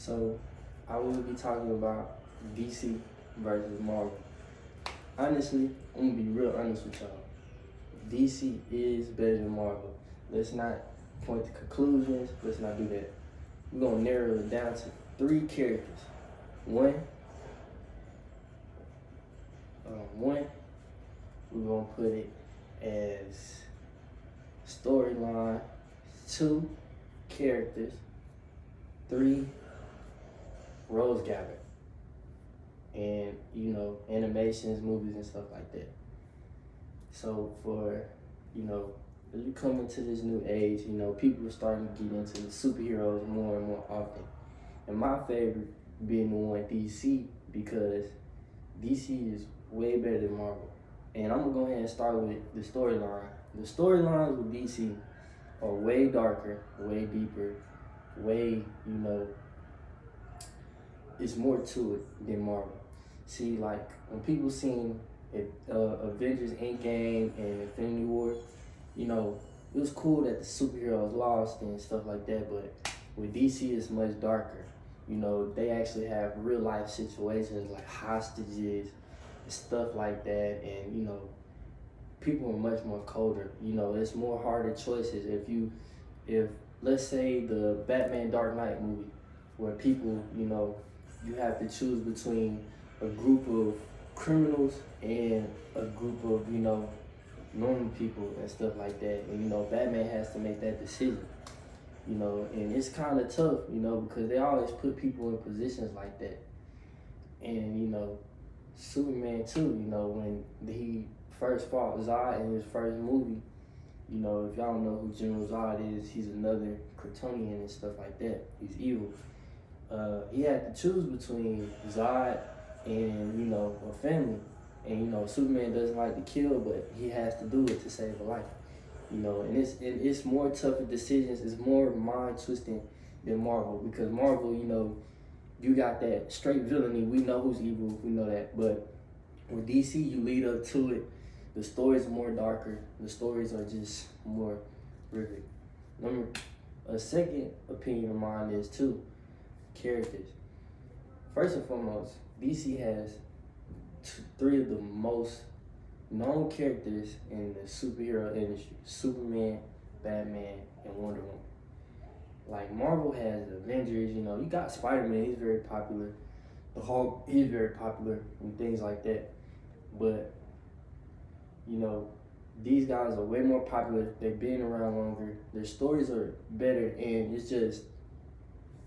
So I will be talking about DC versus Marvel. Honestly, I'm gonna be real honest with y'all. DC is better than Marvel. Let's not point to conclusions. Let's not do that. We're gonna narrow it down to three characters. One, one, we're gonna put it as storyline. Two, characters. Three, Rose Gallery. And animations, movies, and stuff like that. So for as we come into this new age, people are starting to get into the superheroes more and more often. And my favorite being the one DC, because DC is way better than Marvel. And I'm gonna go ahead and start with the storyline. The storylines with DC are way darker, way deeper, way, it's more to it than Marvel. See, like when people seen Avengers Endgame and Infinity War, it was cool that the superheroes lost and stuff like that, but with DC it's much darker. They actually have real life situations like hostages and stuff like that, and people are much more colder. It's more harder choices. If let's say the Batman Dark Knight movie, where people, you have to choose between a group of criminals and a group of, normal people and stuff like that. And, Batman has to make that decision, and it's kind of tough, because they always put people in positions like that. And, Superman too, when he first fought Zod in his first movie, if y'all don't know who General Zod is, he's another Kryptonian and stuff like that. He's evil. He had to choose between Zod and, a family. And, Superman doesn't like to kill, but he has to do it to save a life. And it's more tougher decisions. It's more mind twisting than Marvel, because Marvel, you got that straight villainy. We know who's evil. We know that. But with DC, you lead up to it. The stories are more darker. The stories are just more riveting. A second opinion of mine is too, characters. First and foremost, DC has three of the most known characters in the superhero industry: Superman, Batman, and Wonder Woman. Like Marvel has the Avengers, you got Spider-Man, he's very popular. The Hulk, he's very popular, and things like that. But, these guys are way more popular. They've been around longer. Their stories are better, and it's just,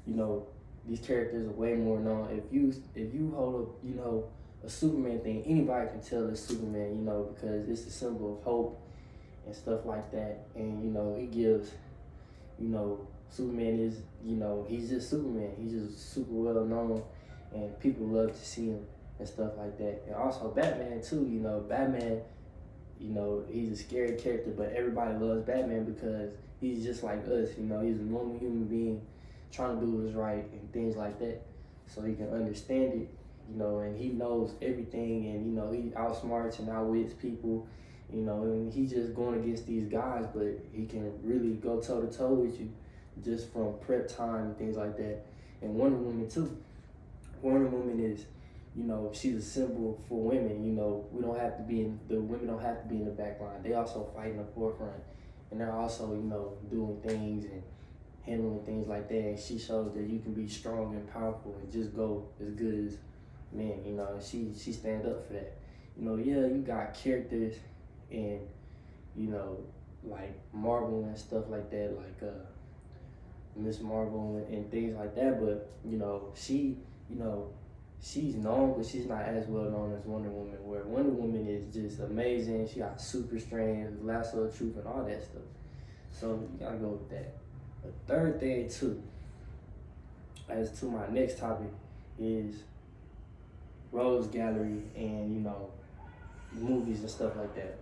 these characters are way more known. If you hold up, a Superman thing, anybody can tell it's Superman, because it's a symbol of hope and stuff like that. And he gives, Superman is, he's just Superman. He's just super well known, and people love to see him and stuff like that. And also Batman too, Batman, he's a scary character, but everybody loves Batman because he's just like us, he's a normal human being trying to do what's right and things like that. So he can understand it, and he knows everything, and he outsmarts and outwits people, and he's just going against these guys, but he can really go toe to toe with you just from prep time and things like that. And Wonder Woman too. Wonder Woman is, she's a symbol for women. We don't have to the women don't have to be in the back line. They also fight in the forefront, and they're also, doing things and handling things like that. And she shows that you can be strong and powerful and just go as good as men. She stands up for that. Yeah, you got characters and like Marvel and stuff like that, like Miss Marvel and things like that. But she's known, but she's not as well known as Wonder Woman. Where Wonder Woman is just amazing. She got super strength, lasso of truth, and all that stuff. So you gotta go with that. The third thing too, as to my next topic, is Rose Gallery and movies and stuff like that.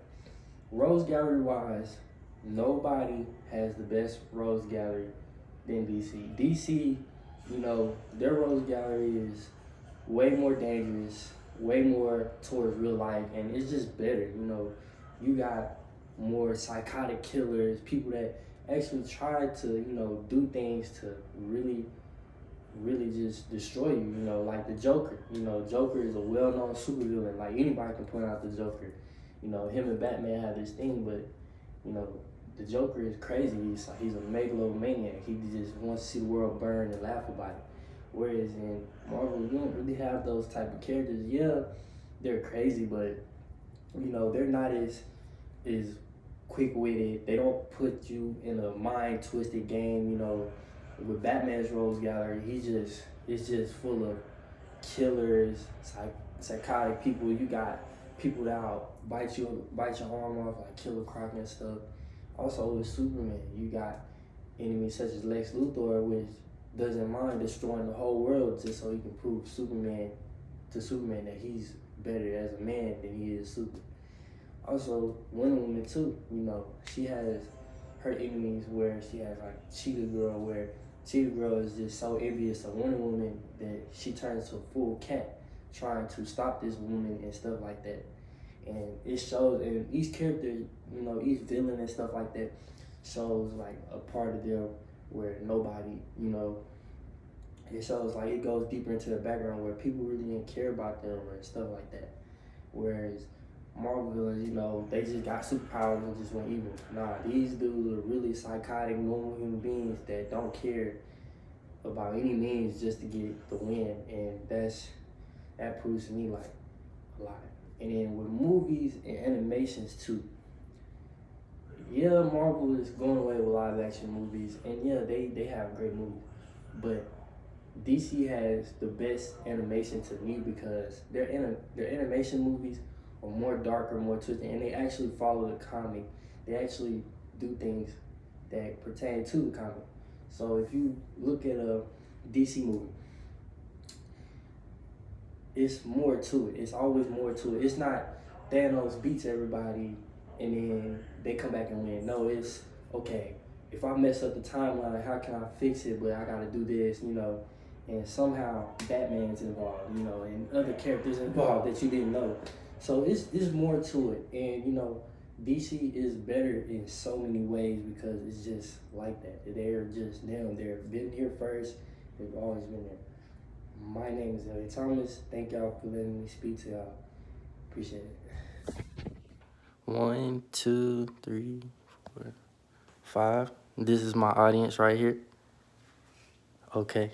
Rose Gallery wise, nobody has the best Rose Gallery than DC. DC, their Rose Gallery is way more dangerous, way more towards real life, and it's just better. You got more psychotic killers, people that actually try to, do things to really really just destroy you. You know, like the Joker. You know, Joker is a well-known supervillain. Like anybody can point out the Joker. You know, him and Batman have this thing, but you know, the Joker is crazy. He's a megalomaniac. He just wants to see the world burn and laugh about it. Whereas in Marvel, you don't really have those type of characters. Yeah, they're crazy, but you know, they're not as quick witted. They don't put you in a mind twisted game. You know, with Batman's Rose Gallery, it's just full of killers, psychotic people. You got people that'll bite your arm off, like Killer Croc and stuff. Also with Superman, you got enemies such as Lex Luthor, which doesn't mind destroying the whole world just so he can prove Superman that he's better as a man than he is Superman. Also, Wonder Woman too, you know, she has her enemies where she has like Cheetah Girl, where Cheetah Girl is just so envious of Wonder Woman that she turns to a full cat trying to stop this woman and stuff like that. And it shows, and each character, you know, each villain and stuff like that shows like a part of them where nobody, you know, it shows like it goes deeper into the background where people really didn't care about them or stuff like that. Whereas Marvel villains, you know, they just got superpowers and just went evil. Nah, these dudes are really psychotic, normal human beings that don't care about any means just to get the win, and that proves to me like a lot. And then with movies and animations too, yeah, Marvel is going away with live action movies, and yeah, they have great movies, but DC has the best animation to me because their animation movies are more darker, more twisted, and they actually follow the comic. They actually do things that pertain to the comic. So if you look at a DC movie, it's more to it. It's always more to it. It's not Thanos beats everybody and then they come back and win. No, it's okay. If I mess up the timeline, how can I fix it? But I gotta do this, you know. And somehow Batman's involved, you know, and other characters involved that you didn't know. So it's more to it. And you know, DC is better in so many ways because it's just like that. They're just them. They've been here first. They've always been there. My name is Elliot Thomas. Thank y'all for letting me speak to y'all. Appreciate it. 1, 2, 3, 4, 5. This is my audience right here. Okay.